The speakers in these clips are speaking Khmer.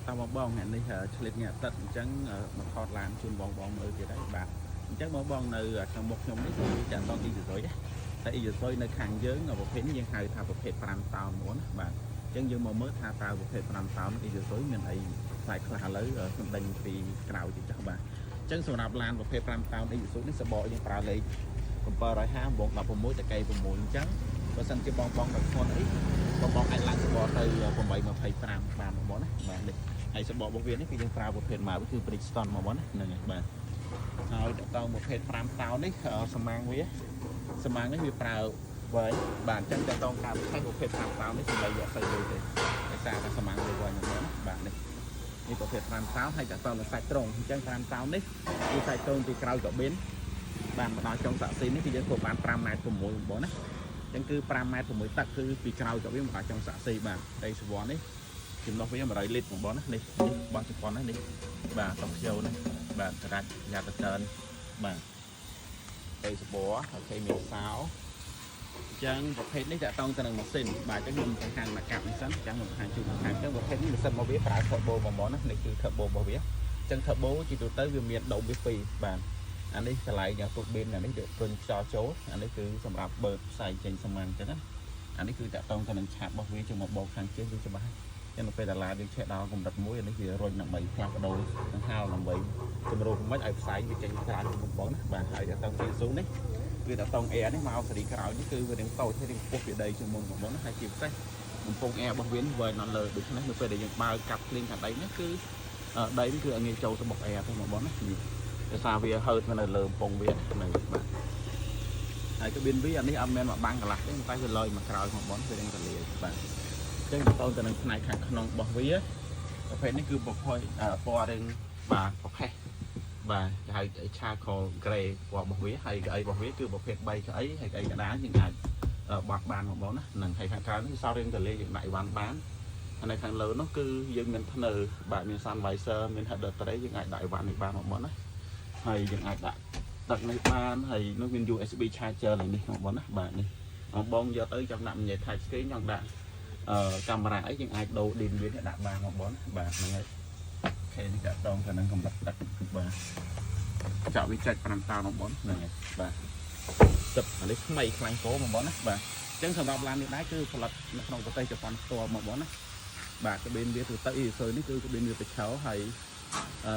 tao bong này lịch nhà tận trắng mà thọt làm chun bong ở kia đấy bạn chắc bong nơi trong một trong đấy chẳng to đi rồi đấy tại giờ tôi nơi hàng dớn ở một phiến như hai thao một phép làm tàu muốn bạn chân dương mà mới tha tàu một phép làm tàu thì giờ tối mình ấy phải là lấy ở trong đình vì cào thì chắc bạn chân số nạp lan một phép làm tàu đi xuống nó sẽ bỏ những bà lấy còn bờ rồi ha một đập một mối tại cây một mùi trắng và sân cái bong là con ấy bong anh lại sẽ bỏ từ còn bảy mà phải làm bàn một món này đi hay sẽ bỏ bộ viên ấy khi chúng ta một phép mà vớiคือ Brixton มา món này này bạnហើយតើmột phép làm tàuនេះស្មាំងវាស្មាំងនេះវាប្រើvới bạn chân cho tông cao thay một phép làm tàuនេះសម្រាប់យកទៅលើទេដោយសារតែស្មាំងវាវិញហ្នឹងបាទនេះនេះប្រភេទ5តោហើយតើតើសាច់ត្រង់អញ្ចឹង5តោនេះគឺសាច់ត្រង់ពីក្រោយក៏មានបានមកដល់ចុងសាក់ស៊ីនេះគឺយើងធ្វើបាន5ម៉ែត្រ6បងណាអញ្ចឹងគឺ5ម៉ែត្រ6ទឹកគឺពីក្រោយក៏វាមកដល់ចុងសាក់ស៊ីបាទដីស្វ័ននេះចំណុះវា100លីត្របងណានេះបោះជប៉ុននេះបាទតុកខ្ជិលនេះបាទក្រាច់យ៉ាតកើនបាទដីស្វ័នអូខេមានសោចឹងប្រភេទនេះតើតង់ទៅនឹងម៉ាស៊ីនបាទចឹងខ្ញុំបង្ហាញមកកាប់នេះសិនចឹងខ្ញុំបង្ហាញជូនបង្ហាញចឹងប្រភេទនេះម៉ាស៊ីនរបស់វាប្រើ turbo បងណានេះគឺ turbo របស់វាចឹង turbo ជាទូទៅវាមានដុំវា2បាទអានេះកន្លែងយ៉ាងពុកបេនអានេះដែលព្រុញខ្យល់ចូលអានេះគឺសម្រាប់បើកផ្សាយចេញស្មានចឹងណាអានេះគឺតើតង់ទៅនឹងឆាតរបស់វាចូលមកបោកខាងជើងវាច្បាស់ចឹងនៅពេលតាឡាយើងឆេះដល់កម្រិតមួយអានេះវារុញដើម្បីផ្លាស់ប្ដូរនឹងហៅដើម្បីជំរុញមិនឲ្យផ្សាយវាចេញក្រៅពីបងណាបាទហើយតើតង់ជាស៊ូនេះវាតើតង់អែនេះមកសេរីក្រោយនេះគឺវានឹងតូចហើយនឹងពុះពីដីជាមុនបងណាហើយជាពិសេសបំពង់អែរបស់វាវិញនៅលើដូច្នេះនៅពេលដែលយើងបើកកាត់ភ្លៀងខាងដីនេះគឺដីនេះគឺឲ្យងាយចូលទៅបុកអែទៅបងណាដោយសារវាហើតនៅលើបំពង់វានៅបាទហើយកាប៊ីនវាអានេះអត់មែនមកបាំងកន្លះទេតែវាលយមកក្រោយបងវានឹងកលាយបាទអញ្ចឹងតទៅនឹងផ្នែកខាងក្នុងរបស់វាប្រភេទនេះគឺប្រភេទពណ៌រឿងបាទប្រភេទបាទហៅឆាខលក្រេពណ៌របស់វាហើយកៅអីរបស់វាគឺប្រភេទ3កៅអីហើយកៅអីកដាលយើងអាចបោះបានបងណានឹងហើយខាងក្រៅនេះសល់រឿងកលាយយើងដាក់វ៉ាន់បានហើយនៅខាងលើនោះគឺយើងមានធ្នើបាទមាន sun visor មាន header tray យើងអាចដាក់វ៉ាន់នេះបានបងណាហើយយើងអាចដាក់ទឹកនេះបានហើយនោះមាន USB charger ឡើងនេះបងណាបាទនេះបងយកទៅចាំដាក់ញ៉ៃ touch screen ចង់ដាក់កាមេរ៉ាអីយើងអាចដូរឌីនវាដាក់បានបងបាទហ្នឹងហើយអូខេនេះដាក់តងទៅនឹងកម្រិតទឹកបាទចាក់វាចាច់5តោនបងហ្នឹងហើយបាទទឹកអានេះថ្មីខ្លាំងពោបងណាបាទអញ្ចឹងសម្រាប់ឡាននេះដែរគឺផលិតនៅក្នុងប្រទេសជប៉ុនផ្ទាល់មកបងណាបាទកាប៊ីនវាទៅអ៊ីស៊ុយនេះគឺកាប៊ីនវាទៅឆោហើយ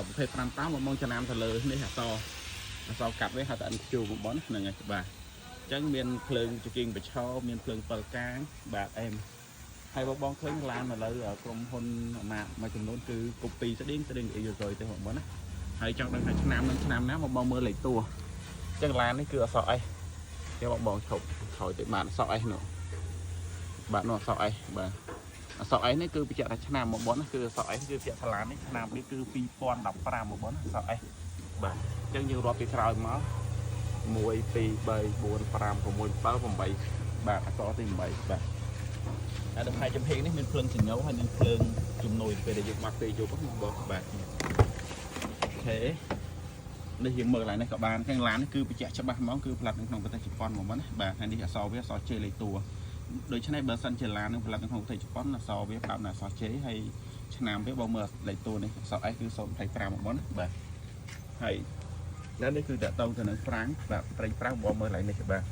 ប្រភេទ5តោនមកចំណាំទៅលើនេះអសកាត់វាហៅថាអិនជូបងណាហ្នឹងហើយបាទអញ្ចឹងមានភ្លើងជគិងបឆោមានភ្លើង7កាងបាទអេមហើយបងឃើញឡានមកលើក្រុមហ៊ុនមួយចំនួនគឺកូពីស្តៀងអីយល់ទៅបងណាហើយចង់ដឹងថាឆ្នាំនឹងឆ្នាំណាមកបងមើលលេខតួអញ្ចឹងឡាននេះគឺអសអេសយកបងឈប់ថយទៅបាទអសអេសនោះបាទនោះអសអេសបាទអសអេសនេះគឺបញ្ជាក់ថាឆ្នាំមកបងណាគឺអសអេសគឺបញ្ជាក់ថាឡាននេះឆ្នាំនេះគឺ2015មកបងណាអសអេសបាទអញ្ចឹងយើងរាប់ពីក្រោយមក1 2 3 4 5 6 7 8បាទអសទី8បាទហើយដល់ផ្នែកចំហេងនេះមានភ្លើងសញ្ញោហើយមានភ្លើងជំនួយពេលដែលយើងមកពេលយប់ហ្នឹងបងបាទអូខេនេះយើងមើលឡើងនេះក៏បានទាំងឡាននេះគឺបញ្ជាក់ច្បាស់ហ្មងគឺផលិតនៅក្នុងប្រទេសជប៉ុនហ្មងណាបាទហើយនេះអក្សរវាអក្សរជេលេខតួដូច្នេះបើសិនជាឡាននឹងផលិតនៅក្នុងប្រទេសជប៉ុនអក្សរវាផ្ដោតនៅអក្សរជេហើយឆ្នាំវាបងមើលលេខតួនេះអក្សរ S គឺ025ហ្មងណាបាទហើយแล้วនេះគឺតទៅទៅនឹងហ្វ្រាំងបាទប្រេងប្រាំងបងមើលឡើងនេះបាទ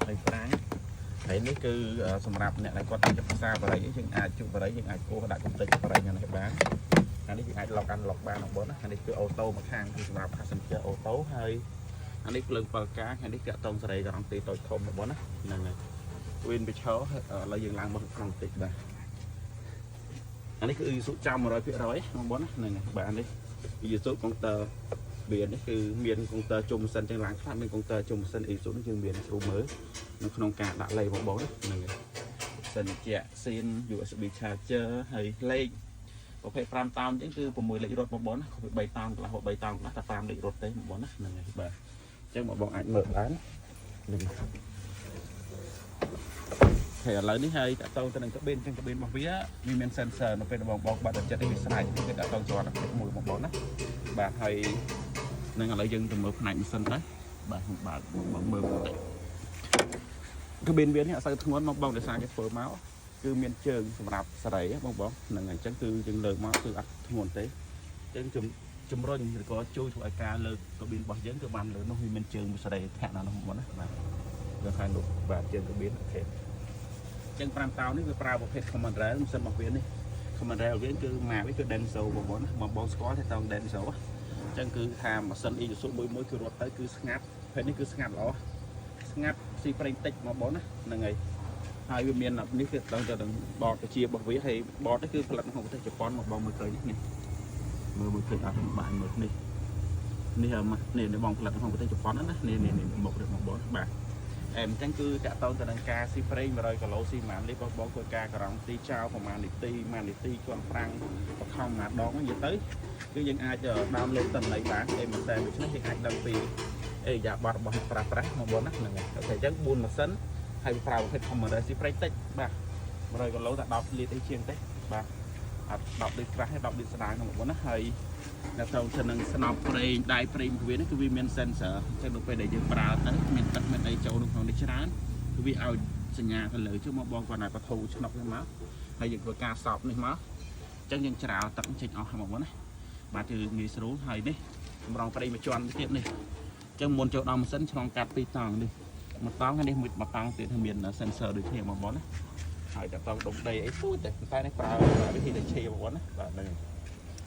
ប្រេងប្រាំងហើយនេះគឺសម្រាប់អ្នកដែលគាត់ទៅផ្សារបរិយាយើងអាចជក់បរិយាយើងអាចគោះដាក់កំទេចបរិយានេះបានអានេះយើងអាចឡុកអានឡុកបានបងណាអានេះគឺអូតូមួយខាងគឺសម្រាប់ passenger អូតូហើយអានេះភ្លើង7កាហើយនេះតាក់តងសេរីការ៉ង់ទីតូចធំបងណាហ្នឹងហើយ Win បិឈរឥឡូវយើងឡើងមកក្នុងបន្តិចបាទអានេះគឺ Isuzu ចាំ 100% បងណាហ្នឹងហើយបាទនេះ Isuzu កុងទ័រវានេះគឺមានកុងទ័រជុំសិនចឹងឡើងខ្លះមានកុងទ័រជុំសិន Isuzu នេះយើងមានគ្រូមើលនៅក្នុងការដាក់លេខបងហ្នឹងហើយសិនជាស៊ីន USB charger ហើយលេខប្រភេទ5តោនចឹងគឺ6លេខរត់បងណា3តោនកន្លះ3តោនកន្លះតែ5លេខរត់ទេបងណាហ្នឹងហើយបាទអញ្ចឹងបងអាចមើលបាននេះហើយឥឡូវនេះហើយតទៅទៅនឹងកាប៊ីនចឹងកាប៊ីនរបស់វាមាន sensor នៅពេលបងបាត់ចិត្តវាស្រាយវាតទៅជាប់មួយបងណាបាទហើយនឹងឥឡូវយើងទៅមើលផ្នែកម៉ាស៊ីនដែរបាទបើកមើលបន្តិចកាប៊ីនវានេះអត់សូវធ្ងន់មកបងដោយសារគេធ្វើមក គឺមានជើងសម្រាប់សេរីបងហ្នឹងអញ្ចឹងគឺយើងលើកមកគឺអត់ធ្ងន់ទេអញ្ចឹងជំរុញឬក៏ជួយធ្វើឲ្យការលើកកាប៊ីនរបស់យើងគឺបានលើនោះវាមានជើងមួយសេរីធាក់នៅនោះមកណាបាទយើងហៅនោះបាទជើងកាប៊ីនអូខេអញ្ចឹង5តោននេះវាប្រើប្រភេទ Common Rail មិនសិនរបស់វានេះ Common Rail វាគឺម៉ាវាគឺ Denso បងណាបងស្គាល់ទេតោង Denso អញ្ចឹងគឺថាម៉ាស៊ីន Isuzu មួយគឺរត់ទៅគឺស្ងាត់ពេលនេះគឺស្ងាត់ល្អស្ងាត់ស៊ីប្រេងតិចមកបងណាហ្នឹងហើយហើយវាមាននេះគឺដល់ទៅបតជារបស់វាហើយបតនេះគឺផលិតក្នុងប្រទេសជប៉ុនមកបងមើលឃើញនេះមើលឃើញអត់បានមើលនេះនេះបងផលិតក្នុងប្រទេសជប៉ុនណានេះមុខរបស់បងបាទអញ្ចឹងគឺតាក់ទងទៅនឹងការស៊ីប្រេង100គីឡូស៊ីម៉ាននេះបងធ្វើការការ៉ង់ទីចោលប្រហែលនាទីជាន់ប្រាំងបខំមួយដងនិយាយទៅគឺយើងអាចដោនឡូតតំណែងបានតែមិនតែដូច្នេះយើងអាចដឹងពីអេយ៉ាប័តរបស់អ្នកប្រើប្រាស់មកបងណាហ្នឹងហើយអូខេអញ្ចឹង4ម៉ាស៊ីនហើយប្រើប្រភេទ Common Rail ស៊ីប្រេងតិចបាទ100គីឡូតែ10លីត្រអីជាងទេបាទអត់10លីត្រក្រាស់ទេ10លីត្រស្ដាងហ្នឹងបងណាហើយនៅក្នុងទៅនឹងស្នប់ប្រេងដៃប្រេងរបស់វានេះគឺវាមាន sensor អញ្ចឹងនៅពេលដែលយើងប្រើទៅមានទឹកមានអីចូលក្នុងនេះច្រើនគឺវាឲ្យសញ្ញាទៅលើជុំមកបងគាត់ឲ្យបធូរឆ្នុកនេះមកហើយយើងធ្វើការសោបនេះមកអញ្ចឹងយើងច្រាលទឹកចេញអស់មកបងណាបាទគឺងាយស្រួលហើយនេះកម្រងប្រេងមួយជាន់ទៀតនេះអញ្ចឹងមុនចូលដល់ម៉ាស៊ីនឆ្លងកាត់2តង់នេះមួយតង់នេះមួយតង់ទៀតមាន sensor ដូចគ្នាមកបងណាហើយតង់ដុំដីអីពូតែនេះប្រើវិធីដែលឆេបងប្អូនណាបាទហ្នឹង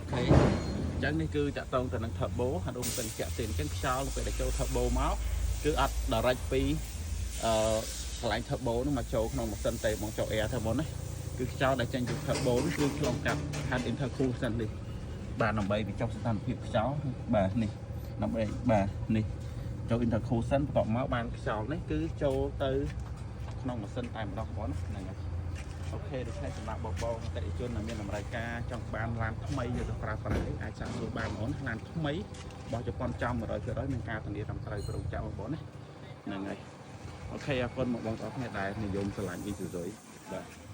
អូខេអញ្ចឹងនេះគឺតាក់ទងទៅនឹង turbo ហើយដូចមិនចាក់ទេអញ្ចឹងខ្យល់ពេលដែលចូល turbo មកគឺអត់ direct ពីកន្លែង turbo នោះមកចូលក្នុងម៉ាស៊ីនទេមកចូល air turbo ណាគឺខ្យល់ដែលចេញពី turbo នេះគឺឆ្លងកាត់ hand intercooler នេះបាទដើម្បីបញ្ចុះស្ថានភាពខ្យល់បាទនេះដើម្បីបាទនេះចូល intercooler បន្ទាប់មកបានខ្យល់នេះគឺចូលទៅក្នុងម៉ាស៊ីនតែម្ដងបងណាហ្នឹងហើយអូខេដូច្នេះសម្រាប់បងអតិថិជនដែលមានតម្រូវការចង់បានឡានថ្មីយកទៅប្រើប្រាស់អាចសាកសួរបានបងឡានថ្មីរបស់ជប៉ុនចំ 100% មានការធានាត្រឹមត្រូវប្រងចាំបងណាហ្នឹងហើយអូខេអរគុណមកបងប្អូនដែលនិយមឆ្លាញ់ Isuzu បាទ